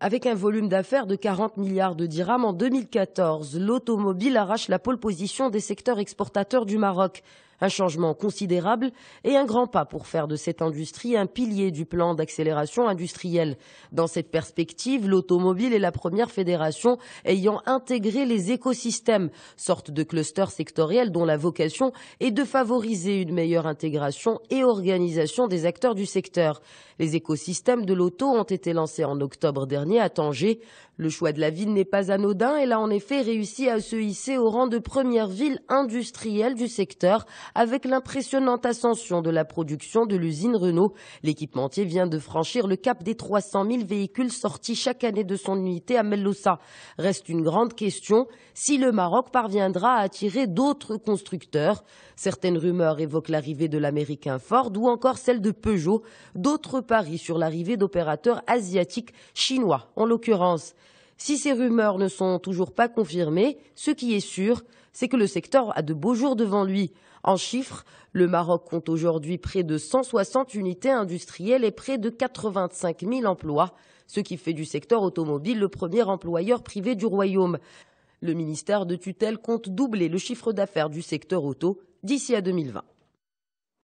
Avec un volume d'affaires de 40 milliards de dirhams en 2014, l'automobile arrache la pole position des secteurs exportateurs du Maroc. Un changement considérable et un grand pas pour faire de cette industrie un pilier du plan d'accélération industrielle. Dans cette perspective, l'automobile est la première fédération ayant intégré les écosystèmes, sorte de cluster sectoriel dont la vocation est de favoriser une meilleure intégration et organisation des acteurs du secteur. Les écosystèmes de l'auto ont été lancés en octobre dernier à Tanger. Le choix de la ville n'est pas anodin. Elle a en effet réussi à se hisser au rang de première ville industrielle du secteur avec l'impressionnante ascension de la production de l'usine Renault. L'équipementier vient de franchir le cap des 300 000 véhicules sortis chaque année de son unité à Mellossa. Reste une grande question, si le Maroc parviendra à attirer d'autres constructeurs. Certaines rumeurs évoquent l'arrivée de l'américain Ford ou encore celle de Peugeot. D'autres parient sur l'arrivée d'opérateurs asiatiques, chinois en l'occurrence. Si ces rumeurs ne sont toujours pas confirmées, ce qui est sûr, c'est que le secteur a de beaux jours devant lui. En chiffres, le Maroc compte aujourd'hui près de 160 unités industrielles et près de 85 000 emplois, ce qui fait du secteur automobile le premier employeur privé du royaume. Le ministère de tutelle compte doubler le chiffre d'affaires du secteur auto d'ici à 2020.